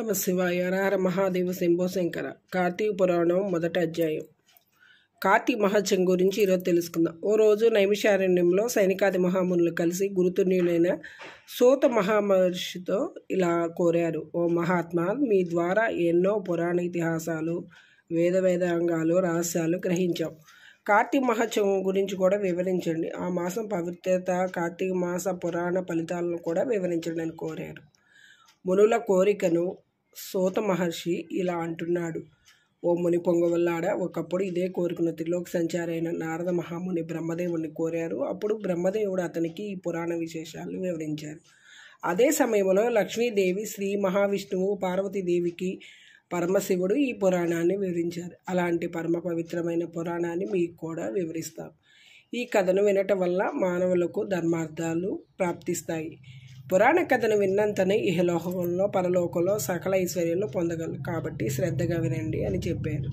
నమ శివాయ. హర మహాదేవ శంభో శంకర. కార్తీక పురాణం మొదటి అధ్యాయం. కార్తీక మహత్యం గురించి ఈరోజు తెలుసుకుందాం. ఓ రోజు నైమిషారణ్యంలో సైనికాది మహామునులు కలిసి గురుతుల్యులైన సూత మహామహర్షితో ఇలా కోరారు: ఓ మహాత్మా, మీ ద్వారా ఎన్నో పురాణ ఇతిహాసాలు, వేదాంగాలు, రహస్యాలు గ్రహించాం. కార్తీక మహత్యం గురించి కూడా వివరించండి. ఆ మాసం పవిత్రత, కార్తీక మాస పురాణ ఫలితాలను కూడా వివరించండి అని కోరారు. మునుల కోరికను సూత మహర్షి ఇలా అంటున్నాడు: ఓ ముని పొంగవల్లాడ, ఒకప్పుడు ఇదే కోరికను త్రిలోక సంచారి అయిన నారద మహాముని బ్రహ్మదేవుడిని కోరారు. అప్పుడు బ్రహ్మదేవుడు అతనికి ఈ పురాణ విశేషాలను వివరించారు. అదే సమయంలో లక్ష్మీదేవి, శ్రీ మహావిష్ణువు, పార్వతీదేవికి పరమశివుడు ఈ పురాణాన్ని వివరించారు. అలాంటి పరమ పవిత్రమైన పురాణాన్ని మీకు కూడా వివరిస్తాం. ఈ కథను వినటం వల్ల మానవులకు ధర్మార్థాలు ప్రాప్తిస్తాయి. పురాణ కథను విన్నంతనే ఇహలోకంలో పరలోకంలో సకల ఐశ్వర్యాలు పొందగలరు. కాబట్టి శ్రద్ధగా వినండి అని చెప్పారు.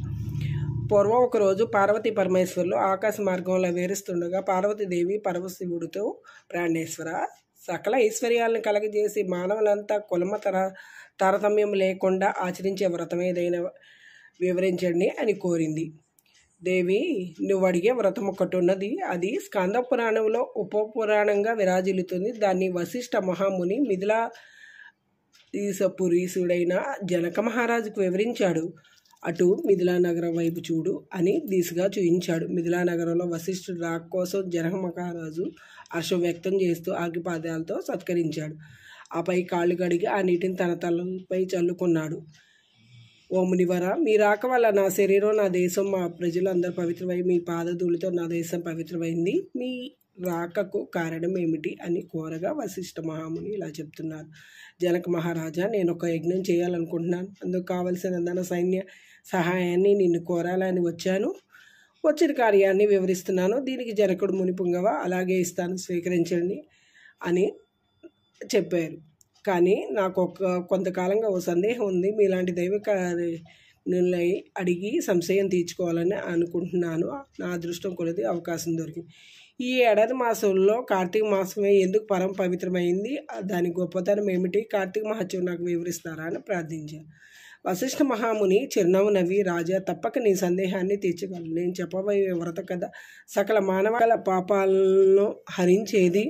పూర్వం ఒకరోజు పార్వతీ పరమేశ్వరులు ఆకాశ మార్గంలో వేరుస్తుండగా పార్వతీదేవి పరమశివుడితో, ప్రాణేశ్వర, సకల ఐశ్వర్యాలను కలగజేసి మానవులంతా కులమ తారతమ్యం లేకుండా ఆచరించే వ్రతం ఏదైనా వివరించండి అని కోరింది. దేవి, నువ్వు అడిగే వ్రతం ఒకటి ఉన్నది. అది స్కంద పురాణంలో ఉపపురాణంగా విరాజిల్లుతుంది. దాన్ని వశిష్ఠ మహాముని మిథిలాపురీసుడైన జనక మహారాజుకు వివరించాడు. అటు మిథిలా నగరం వైపు చూడు అని దిశగా చూయించాడు. మిథిలా నగరంలో వశిష్ఠుడు రాక కోసం జనక మహారాజు హర్షం వ్యక్తం చేస్తూ ఆగ్రపాదాలతో సత్కరించాడు. ఆపై కాళ్ళు కడిగి ఆ నీటిని తన తలపై చల్లుకున్నాడు. ఓ మునివర, మీ రాక వల్ల నా శరీరం, నా దేశం, మా ప్రజలు అందరూ పవిత్రమై మీ పాదధూళితో నా దేశం పవిత్రమైంది. మీ రాకకు కారణం ఏమిటి అని కోరగా వశిష్ఠ మహాముని ఇలా చెప్తున్నారు: జనక మహారాజా, నేను ఒక యజ్ఞం చేయాలనుకుంటున్నాను. అందుకు కావలసిన ధన సైన్య సహాయాన్ని నిన్ను కోరాలని వచ్చాను. వచ్చిన కార్యాన్ని వివరిస్తున్నాను. దీనికి జనకుడు ముని పుంగవ అలాగే ఇస్తాను, స్వీకరించండి అని చెప్పారు. కానీ నాకు కొంతకాలంగా ఓ సందేహం ఉంది. మీలాంటి దైవ కార్యాలై అడిగి సంశయం తీర్చుకోవాలని అనుకుంటున్నాను. నా అదృష్టం కొలది అవకాశం దొరికింది. ఈ ఏడాది మాసంలో కార్తీక మాసమే ఎందుకు పరమ పవిత్రమైంది? దాని గొప్పతనం ఏమిటి? కార్తీక మహత్యం నాకు వివరిస్తారా అని ప్రార్థించారు. వశిష్ఠ మహాముని చిరునవ్వు నవ్వి, రాజా, తప్పక నీ సందేహాన్ని తీర్చగలను. నేను చెప్పబోయే వ్రత కథ సకల మానవాల పాపాలను హరించేది.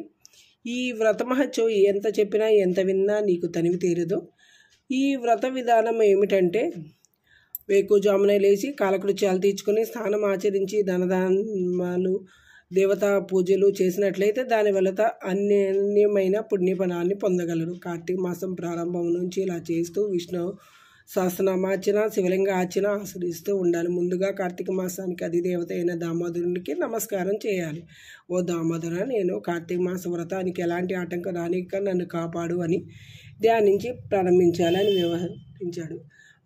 ఈ వ్రత మహత్యం ఎంత చెప్పినా ఎంత విన్నా నీకు తనివి తీరదు. ఈ వ్రత విధానం ఏమిటంటే, వేకుజామునే లేచి కాలకృత్యాలు తీర్చుకొని స్నానం ఆచరించి ధనదానాలు, దేవతా పూజలు చేసినట్లయితే దాని వల్ల అన్యమైన పుణ్యఫలాన్ని పొందగలరు. కార్తీక మాసం ప్రారంభం నుంచి ఇలా చేస్తూ విష్ణు సహస్రనామార్చన, శివలింగ ఆర్చన ఆచరిస్తూ ఉండాలి. ముందుగా కార్తీక మాసానికి అధిదేవత అయిన దామోదరునికి నమస్కారం చేయాలి. ఓ దామోదర, నేను కార్తీక మాస వ్రతానికి ఎలాంటి ఆటంకం రానిక నన్ను కాపాడు అని ధ్యానించి ప్రారంభించాలని వివరించాడు.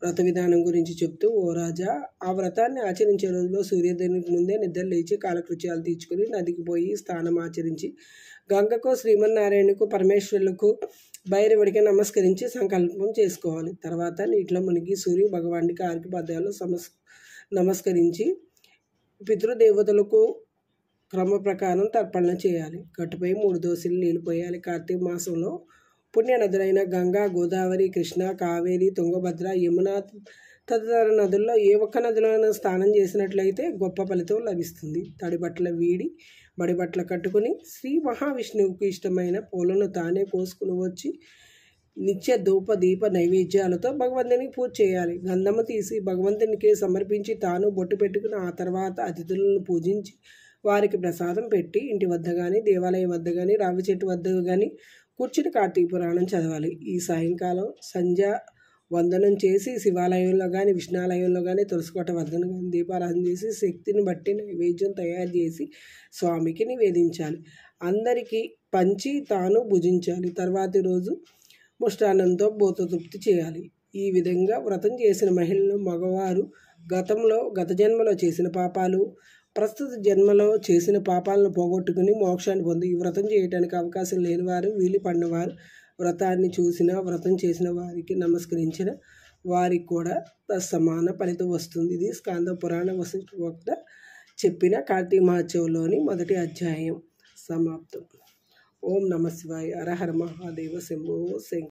వ్రత విధానం గురించి చెప్తూ, ఓ రాజా, ఆ వ్రతాన్ని ఆచరించే రోజులో సూర్యోదయానికి ముందే నిద్ర లేచి కాలకృత్యాలు తీర్చుకుని నదికి పోయి స్నానం ఆచరించి గంగకు, శ్రీమన్నారాయణకు, పరమేశ్వరులకు, భైరవుడికి నమస్కరించి సంకల్పం చేసుకోవాలి. తర్వాత నీటిలో మునిగి సూర్య భగవానికి ఆర్ఘ్యపాద్యాలు నమస్కరించి పితృదేవతలకు క్రమ ప్రకారం తర్పణ చేయాలి. గట్టుపై 3 దోశలు నీళ్లు పోయాలి. కార్తీక మాసంలో పుణ్య నదులైన గంగా, గోదావరి, కృష్ణ, కావేరి, తుంగభద్ర, యమున తదితర నదుల్లో ఏ ఒక్క నదిలోనైనా స్నానం చేసినట్లయితే గొప్ప ఫలితం లభిస్తుంది. తడి బట్టలు వీడి బడి బట్టలు కట్టుకుని శ్రీ మహావిష్ణువుకి ఇష్టమైన పూలను తానే కోసుకుని వచ్చి నిత్య ధూప దీప నైవేద్యాలతో భగవంతునికి పూజ చేయాలి. గంధము తీసి భగవంతునికి సమర్పించి తాను బొట్టు పెట్టుకుని ఆ తర్వాత అతిథులను పూజించి వారికి ప్రసాదం పెట్టి ఇంటి వద్ద కానీ, దేవాలయం వద్ద కానీ, రావి చెట్టు వద్ద కానీ కూర్చుని కార్తీక పురాణం చదవాలి. ఈ సాయంకాలం సంధ్య వందనం చేసి శివాలయంలో కానీ, విష్ణాలయంలో కానీ, తులసికోట వద్ద కానీ దీపారాధన చేసి శక్తిని బట్టి నైవేద్యం తయారు చేసి స్వామికి నివేదించాలి. అందరికీ పంచి తాను భుజించాలి. తర్వాతి రోజు ముష్టాన్నంతో భూతతృప్తి చేయాలి. ఈ విధంగా వ్రతం చేసిన మహిళలు, మగవారు గత జన్మలో చేసిన పాపాలు, ప్రస్తుత జన్మలో చేసిన పాపాలను పోగొట్టుకుని మోక్షాన్ని పొంది, ఈ వ్రతం చేయడానికి అవకాశం లేనివారు, వీలు పడినవారు వ్రతాన్ని చూసిన, వ్రతం చేసిన వారికి నమస్కరించిన వారికి కూడా సమాన ఫలితం వస్తుంది. ఇది స్కంద పురాణ వశిష్ఠ వక్త చెప్పిన కార్తీక మహోత్సవంలోని మొదటి అధ్యాయం సమాప్తం. ఓం నమ శివాయ. హర హర మహాదేవ శంభో శంకర.